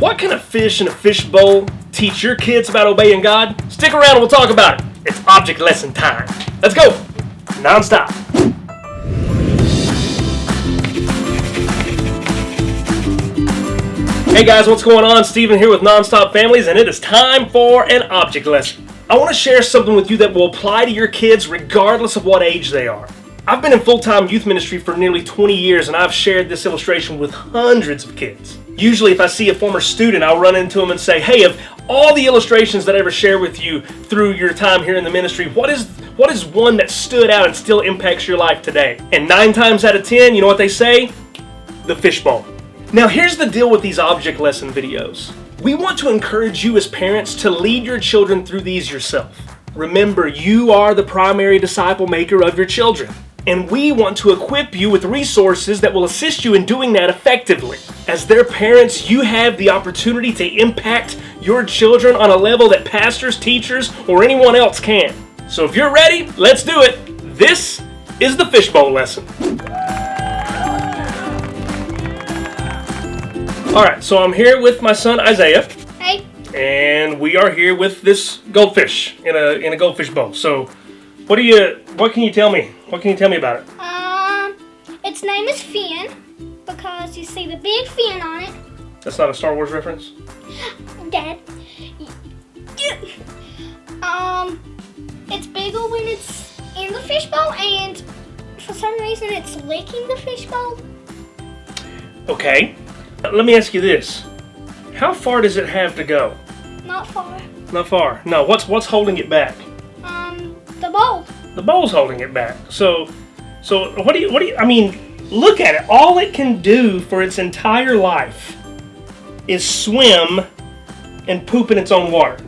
What can a fish in a fishbowl teach your kids about obeying God? Stick around and we'll talk about it. It's object lesson time. Let's go. NonStop. Hey guys, what's going on? Steven here with NonStop Families, and it is time for an object lesson. I want to share something with you that will apply to your kids regardless of what age they are. I've been in full-time youth ministry for nearly 20 years, and I've shared this illustration with hundreds of kids. Usually if I see a former student, I'll run into them and say, hey, of all the illustrations that I ever share with you through your time here in the ministry, what is one that stood out and still impacts your life today? And 9 times out of 10, you know what they say? The fishbowl. Now here's the deal with these object lesson videos. We want to encourage you as parents to lead your children through these yourself. Remember, you are the primary disciple maker of your children. And we want to equip you with resources that will assist you in doing that effectively. As their parents, you have the opportunity to impact your children on a level that pastors, teachers, or anyone else can. So if you're ready, let's do it. This is the fishbowl lesson. Alright, so I'm here with my son Isaiah. Hey. And we are here with this goldfish in a goldfish bowl. So what can you tell me? What can you tell me about it? Its name is Finn because you see the big fin on it. That's not a Star Wars reference? Dad. It's bigger when it's in the fishbowl, and for some reason it's licking the fishbowl. Okay. Let me ask you this. How far does it have to go? Not far. Not far. No, what's holding it back? The bowl. The bowl's holding it back. So what do you I mean, look at it. All it can do for its entire life is swim and poop in its own water.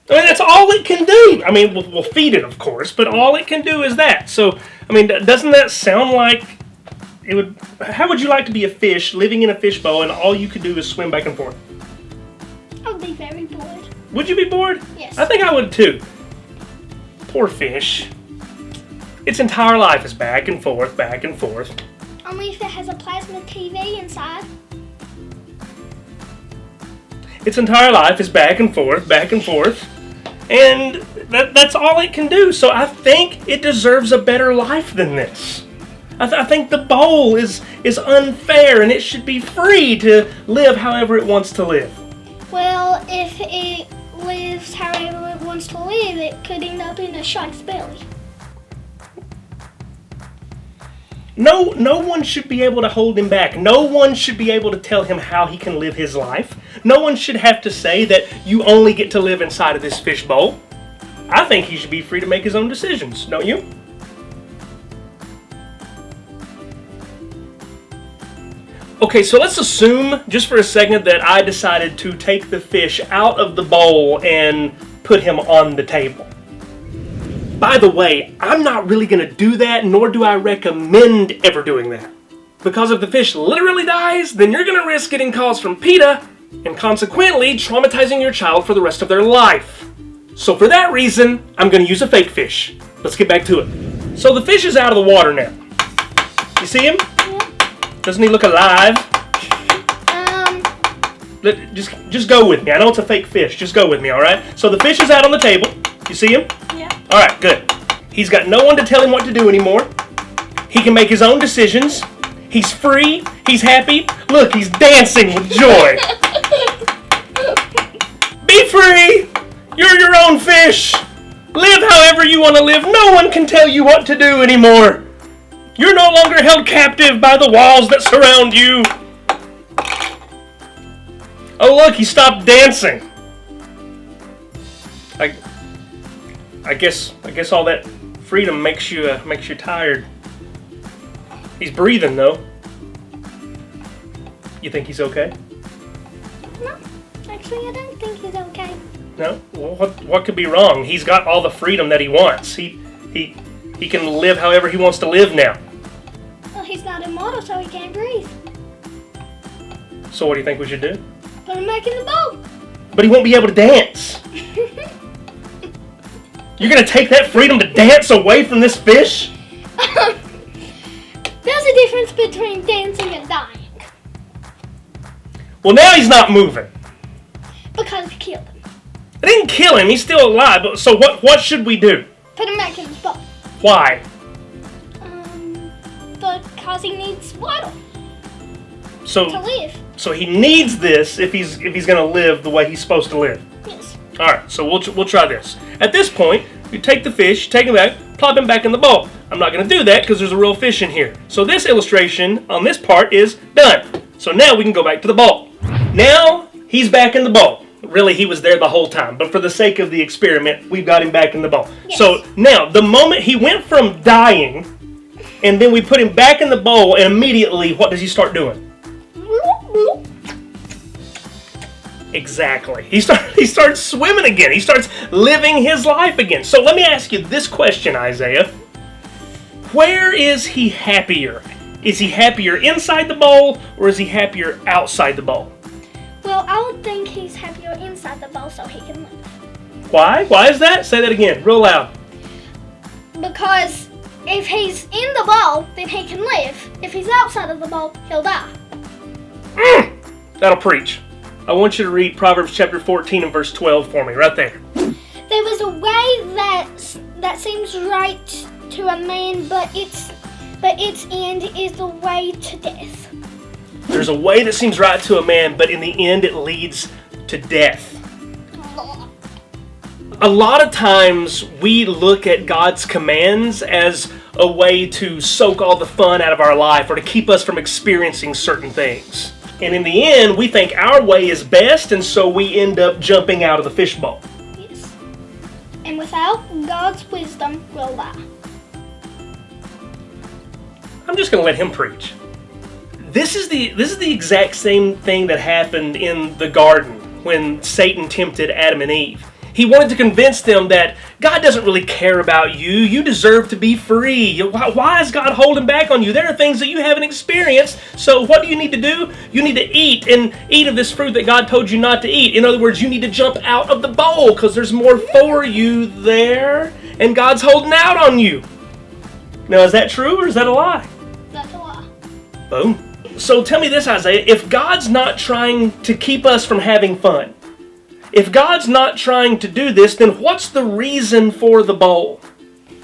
I mean, that's all it can do. I mean, we'll feed it, of course, but all it can do is that. So, I mean, doesn't that sound like it would? How would you like to be a fish living in a fishbowl and all you could do is swim back and forth? I would be very bored. Would you be bored? Yes. I think I would too. Poor fish. Its entire life is back and forth, back and forth. Only if it has a plasma TV inside. Its entire life is back and forth, and that's all it can do. So I think it deserves a better life than this. I think the bowl is unfair, and it should be free to live however it wants to live. Well, if it lives however it wants to live, it could end up in a shark's belly. No one should be able to hold him back. No one should be able to tell him how he can live his life. No one should have to say that you only get to live inside of this fishbowl. I think he should be free to make his own decisions, don't you? Okay, so let's assume, just for a second, that I decided to take the fish out of the bowl and put him on the table. By the way, I'm not really going to do that, nor do I recommend ever doing that. Because if the fish literally dies, then you're going to risk getting calls from PETA, and consequently traumatizing your child for the rest of their life. So for that reason, I'm going to use a fake fish. Let's get back to it. So the fish is out of the water now. You see him? Doesn't he look alive? Just go with me. I know it's a fake fish. Just go with me, all right? So the fish is out on the table. You see him? Yeah. All right, good. He's got no one to tell him what to do anymore. He can make his own decisions. He's free. He's happy. Look, he's dancing with joy. Be free. You're your own fish. Live however you want to live. No one can tell you what to do anymore. You're no longer held captive by the walls that surround you. Oh look, he stopped dancing. I guess all that freedom makes you tired. He's breathing though. You think he's okay? No, actually I don't think he's okay. No? Well, what could be wrong? He's got all the freedom that he wants. He can live however he wants to live now. Well, he's not immortal, so he can't breathe. So what do you think we should do? Put him back in the bowl. But he won't be able to dance. You're going to take that freedom to dance away from this fish? There's a difference between dancing and dying. Well, now he's not moving. Because he killed him. I didn't kill him. He's still alive. So what should we do? Put him back in his bowl. Why? Because he needs water to live. So he needs this if he's going to live the way he's supposed to live. Yes. All right. So we'll try this. At this point, you take the fish, take him back, plop him back in the bowl. I'm not going to do that because there's a real fish in here. So this illustration on this part is done. So now we can go back to the bowl. Now he's back in the bowl. Really, he was there the whole time, but for the sake of the experiment, we've got him back in the bowl. Yes. So now, the moment he went from dying, and then we put him back in the bowl, and immediately, what does he start doing? Exactly. He starts swimming again. He starts living his life again. So let me ask you this question, Isaiah. Where is he happier? Is he happier inside the bowl, or is he happier outside the bowl? Well, I would think he's happier inside the bowl so he can live. Why? Why is that? Say that again, real loud. Because if he's in the bowl, then he can live. If he's outside of the bowl, he'll die. That'll preach. I want you to read Proverbs chapter 14 and verse 12 for me, right there. There was a way that seems right to a man, but its end is the way to death. There's a way that seems right to a man, but in the end it leads to death. A lot of times we look at God's commands as a way to soak all the fun out of our life or to keep us from experiencing certain things. And in the end, we think our way is best, and so we end up jumping out of the fishbowl. Yes. And without God's wisdom, we'll die. I'm just going to let him preach. This is the exact same thing that happened in the garden when Satan tempted Adam and Eve. He wanted to convince them that God doesn't really care about you. You deserve to be free. Why is God holding back on you? There are things that you haven't experienced. So what do you need to do? You need to eat of this fruit that God told you not to eat. In other words, you need to jump out of the bowl because there's more for you there, and God's holding out on you. Now, is that true or is that a lie? That's a lie. Boom. So tell me this, Isaiah, if God's not trying to keep us from having fun, if God's not trying to do this, then what's the reason for the bowl?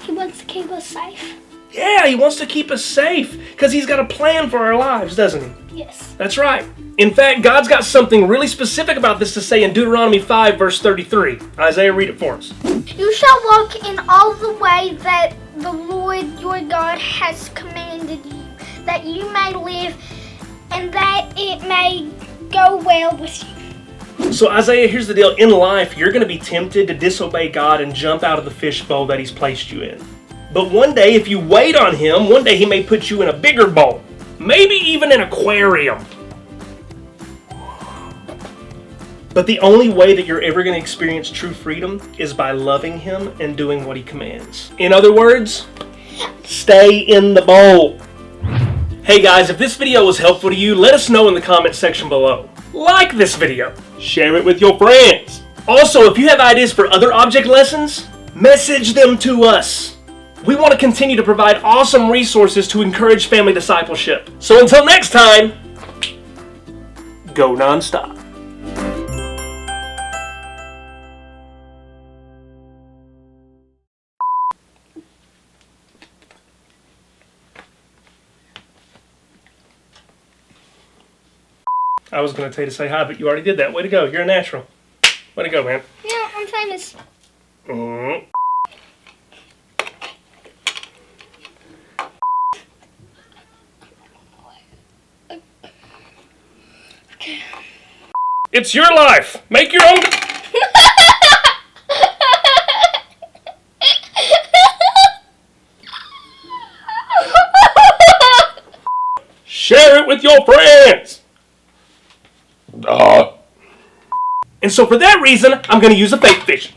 He wants to keep us safe. Yeah, he wants to keep us safe because he's got a plan for our lives, doesn't he? Yes. That's right. In fact, God's got something really specific about this to say in Deuteronomy 5, verse 33. Isaiah, read it for us. You shall walk in all the way that the Lord your God has commanded you, that you may live and that it may go well with you. So Isaiah, here's the deal. In life, you're going to be tempted to disobey God and jump out of the fishbowl that he's placed you in. But one day, if you wait on him, one day he may put you in a bigger bowl. Maybe even an aquarium. But the only way that you're ever going to experience true freedom is by loving him and doing what he commands. In other words, stay in the bowl. Hey guys, if this video was helpful to you, let us know in the comment section below. Like this video. Share it with your friends. Also, if you have ideas for other object lessons, message them to us. We want to continue to provide awesome resources to encourage family discipleship. So until next time, go NonStop. I was going to tell you to say hi, but you already did that. Way to go. You're a natural. Way to go, man. Yeah, I'm famous. It's your life. Make your own... Share it with your friends. And so for that reason, I'm going to use a fake fish.